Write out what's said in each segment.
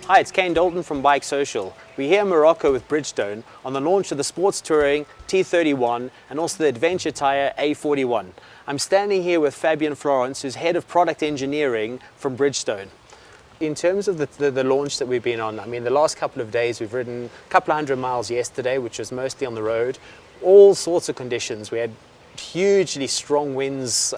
Hi, it's Kane Dalton from Bike Social. We're here in Morocco with Bridgestone on the launch of the sports touring T31 and also the adventure tire A41. I'm standing here with Fabian Florence, who's head of product engineering from Bridgestone. In terms of the launch that we've been on, I mean, the last couple of days we've ridden a couple of hundred miles yesterday, which was mostly on the road, all sorts of conditions. We had hugely strong winds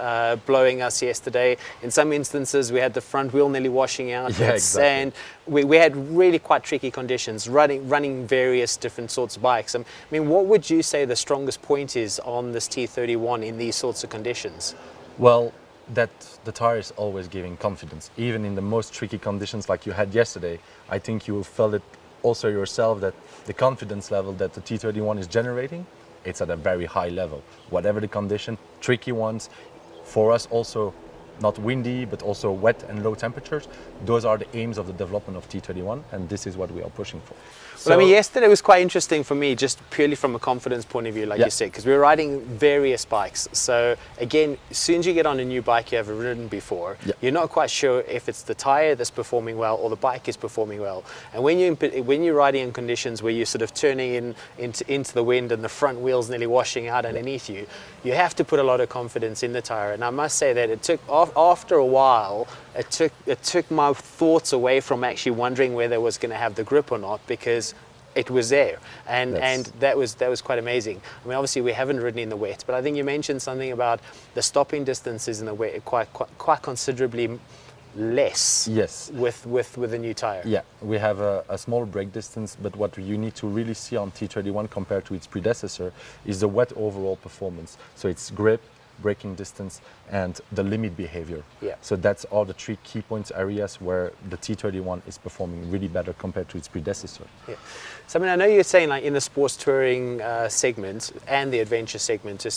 blowing us yesterday. In some instances we had the front wheel nearly washing out. Sand. We had really quite tricky conditions running various different sorts of bikes. I mean, what would you say the strongest point is on this T31 in these sorts of conditions? Well, that the tire is always giving confidence, even in the most tricky conditions like you had yesterday. I think you felt it also yourself, that the confidence level that the T31 is generating, it's at a very high level. Whatever the condition, tricky ones, for us also not windy, but also wet and low temperatures. Those are the aims of the development of T31, and this is what we are pushing for. Well, I mean, yesterday was quite interesting for me, just purely from a confidence point of view, like you said, because we were riding various bikes. So again, as soon as you get on a new bike you haven't ridden before, you're not quite sure if it's the tire that's performing well or the bike is performing well. And when you're riding in conditions where you're sort of turning into the wind and the front wheel's nearly washing out underneath you, you have to put a lot of confidence in the tire. And I must say that it took, after a while, it took my thoughts away from actually wondering whether it was going to have the grip or not, because it was there, and that was quite amazing. I mean, obviously we haven't ridden in the wet, but I think you mentioned something about the stopping distances in the wet quite considerably less. Yes. With the new tire. Yeah, we have a small brake distance, but what you need to really see on T31 compared to its predecessor is the wet overall performance. So it's grip, braking distance, and the limit behavior. Yeah. So that's all the three key points areas where the T31 is performing really better compared to its predecessor. Yeah. So I mean, I know you're saying like in the sports touring segment and the adventure segment to a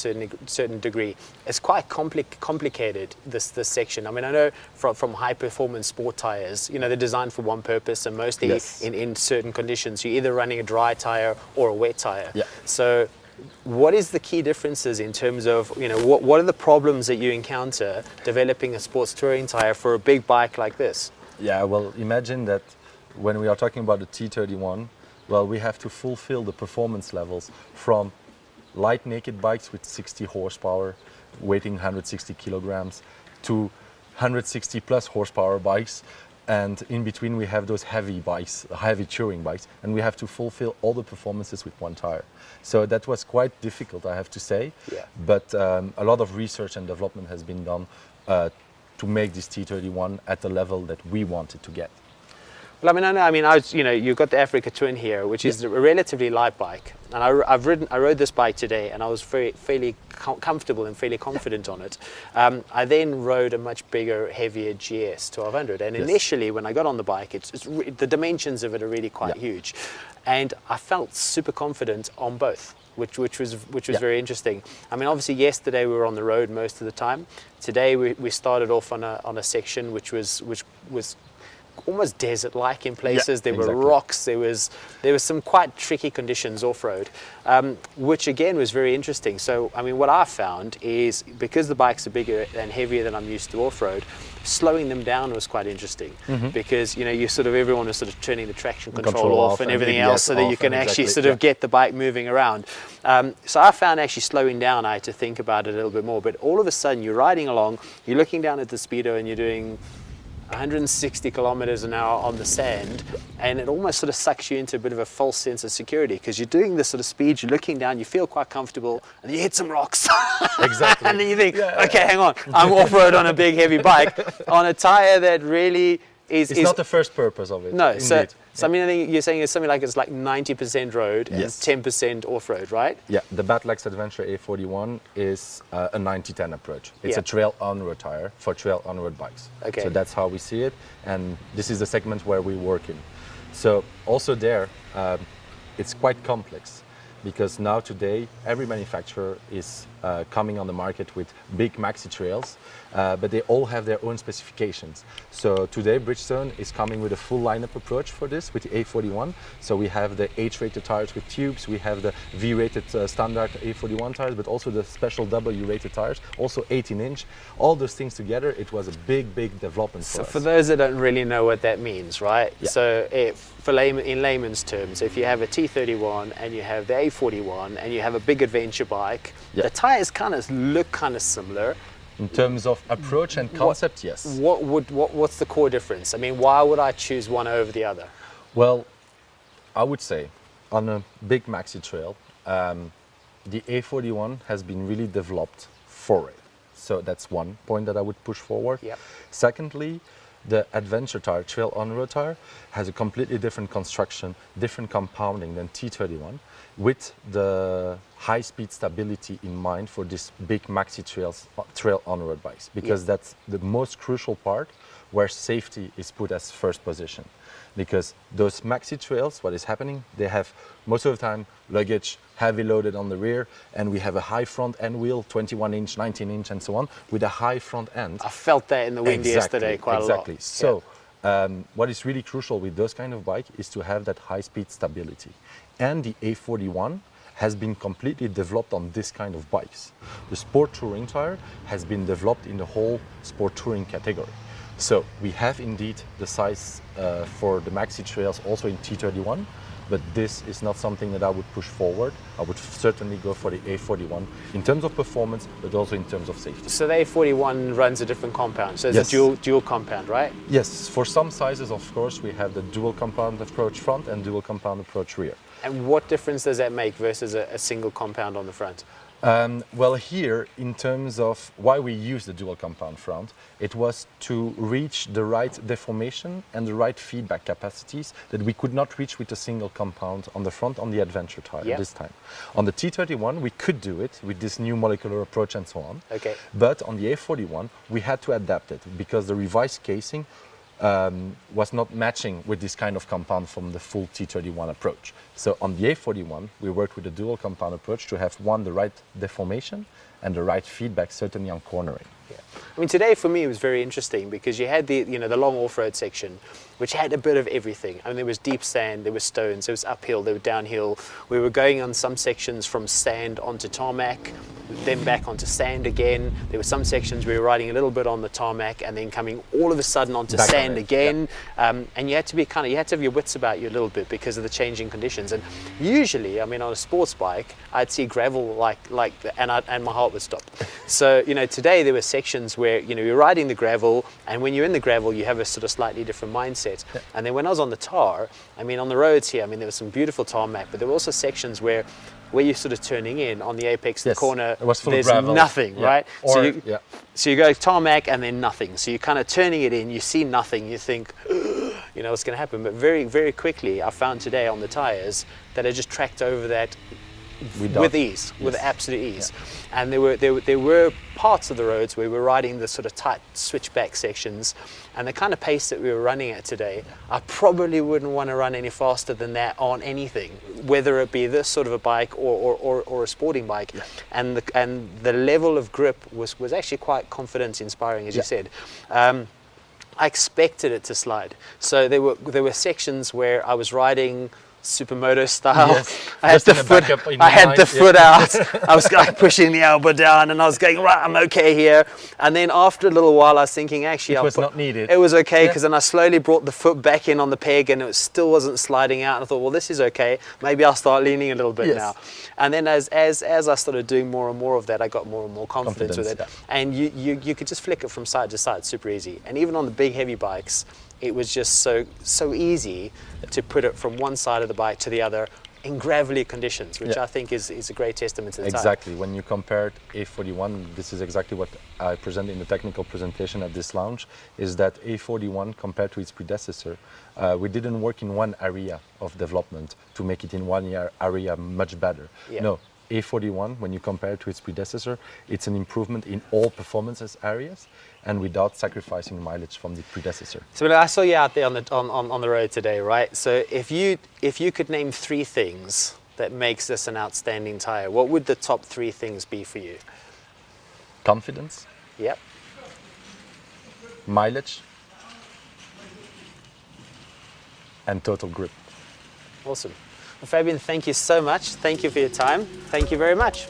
certain degree, it's quite complicated, this section. I mean, I know from high performance sport tires, you know, they're designed for one purpose, and mostly in certain conditions you're either running a dry tire or a wet tire. Yeah. So what is the key differences in terms of, you know, what are the problems that you encounter developing a sports touring tire for a big bike like this? Yeah, well, imagine that when we are talking about the T31, well, we have to fulfill the performance levels from light naked bikes with 60 horsepower, weighing 160 kilograms, to 160 plus horsepower bikes. And in between we have those heavy bikes, heavy touring bikes, and we have to fulfill all the performances with one tire. So that was quite difficult, I have to say. Yeah. But a lot of research and development has been done to make this T31 at the level that we wanted to get. Well, I mean, you know, you've got the Africa Twin here, which is a relatively light bike, and I rode this bike today, and I was fairly comfortable and fairly confident on it. I then rode a much bigger, heavier GS 1200, and initially when I got on the bike, the dimensions of it are really quite huge, and I felt super confident on both. Which was very interesting. I mean, obviously yesterday we were on the road most of the time. Today we started off on a section which was almost desert-like in places. There were rocks. There was some quite tricky conditions off-road, which again was very interesting. So I mean, what I found is, because the bikes are bigger and heavier than I'm used to off-road, slowing them down was quite interesting, because, you know, everyone was sort of turning the traction control off and everything else, so that you can actually sort of get the bike moving around. So I found actually slowing down, I had to think about it a little bit more. But all of a sudden you're riding along, you're looking down at the speedo and you're doing 160 kilometers an hour on the sand, and it almost sort of sucks you into a bit of a false sense of security, because you're doing this sort of speed, you're looking down, you feel quite comfortable, and you hit some rocks. Exactly. And then you think, okay, hang on, I'm off-road on a big heavy bike on a tire that really is not the first purpose of it. No. So I mean, I think you're saying it's something like it's like 90% road and 10% off-road, right? Yeah, the Batlex Adventure A41 is a 90-10 approach. It's a trail on-road tire for trail on-road bikes. Okay. So that's how we see it, and this is the segment where we work in. So also there, it's quite complex. because now today every manufacturer is coming on the market with big maxi trails, but they all have their own specifications. So today Bridgestone is coming with a full lineup approach for this with the A41. So we have the H-rated tires with tubes, we have the V-rated standard A41 tires, but also the special W-rated tires, also 18-inch. All those things together, it was a big development for us. So for those that don't really know what that means, right? Yeah. So in layman's terms, if you have a T31 and you have the A41 and you have a big adventure bike, Yeah. the tires kind of look kind of similar. In terms of approach and concept, yes. What's the core difference? I mean, why would I choose one over the other? Well, I would say on a big maxi trail, the A41 has been really developed for it. So that's one point that I would push forward. Yep. Secondly, the adventure tire, trail on-road tire, has a completely different construction, different compounding than T31, with the high-speed stability in mind for this big maxi trail on-road bikes, because that's the most crucial part where safety is put as first position. Because those maxi trails, what is happening, they have most of the time luggage heavy loaded on the rear, and we have a high front end wheel, 21-inch, 19-inch, and so on, with a high front end. I felt that in the wind yesterday quite a lot. Exactly. So what is really crucial with those kind of bike is to have that high-speed stability. And the A41 has been completely developed on this kind of bikes. The sport touring tire has been developed in the whole sport touring category. So we have indeed the size for the maxi trails also in T31, but this is not something that I would push forward. I would certainly go for the A41 in terms of performance, but also in terms of safety. So the A41 runs a different compound, so it's Yes. a dual compound, right? Yes, for some sizes, of course, we have the dual compound approach front and dual compound approach rear. And what difference does that make versus a single compound on the front? Well, here, in terms of why we use the dual compound front, it was to reach the right deformation and the right feedback capacities that we could not reach with a single compound on the front on the adventure tire this time. On the T31, we could do it with this new molecular approach and so on. Okay. But on the A41, we had to adapt it because the revised casing was not matching with this kind of compound from the full T31 approach. So on the A41, we worked with the dual compound approach to have the right deformation and the right feedback, certainly on cornering. Yeah. I mean, today for me it was very interesting because you had the long off-road section, which had a bit of everything. I mean, there was deep sand, there was stones, there was uphill, there was downhill. We were going on some sections from sand onto tarmac, then back onto sand again. There were some sections we were riding a little bit on the tarmac and then coming all of a sudden onto Back sand on it, again. And you had to be you had to have your wits about you a little bit because of the changing conditions. And usually, I mean, on a sports bike, I'd see gravel and my heart would stop. So, today there were sections where, you're riding the gravel, and when you're in the gravel, you have a sort of slightly different mindset. Yeah. And then when I was on the tar, I mean, on the roads here, I mean, there was some beautiful tarmac, but there were also sections where you're sort of turning in on the apex of the corner, it was full there's of gravel. nothing, right? Or, so you go tarmac and then nothing. So you're kind of turning it in, you see nothing, you think, what's going to happen? But very, very quickly, I found today on the tires that I just tracked over that with ease, with absolute ease. Yeah. And there were parts of the roads where we were riding the sort of tight switchback sections, and the kind of pace that we were running at today, I probably wouldn't want to run any faster than that on anything, whether it be this sort of a bike or a sporting bike. Yeah. And the level of grip was actually quite confidence inspiring, as you said. I expected it to slide. So there were sections where I was riding supermoto style. Yes. I had the foot out. I was like pushing the elbow down, and I was going, right, I'm okay here. And then after a little while, I was thinking, actually, it was not needed. It was okay, because then I slowly brought the foot back in on the peg, and it still wasn't sliding out. And I thought, well, this is okay. Maybe I'll start leaning a little bit now. And then as I started doing more and more of that, I got more and more confidence with it. Yeah. And you could just flick it from side to side, super easy. And even on the big heavy bikes, it was just so easy to put it from one side of the bike to the other in gravelly conditions, which I think is a great testament to the tire. Exactly. When you compared A41, this is exactly what I presented in the technical presentation at this launch, is that A41 compared to its predecessor, we didn't work in one area of development to make it in one area much better. Yeah. No. A41, when you compare it to its predecessor, it's an improvement in all performances areas and without sacrificing mileage from the predecessor. So I saw you out there on the road today, right? So if you could name 3 things that makes this an outstanding tire, what would the top 3 things be for you? Confidence, Yep. mileage, and total grip. Awesome. Well, Fabian, thank you so much. Thank you for your time. Thank you very much.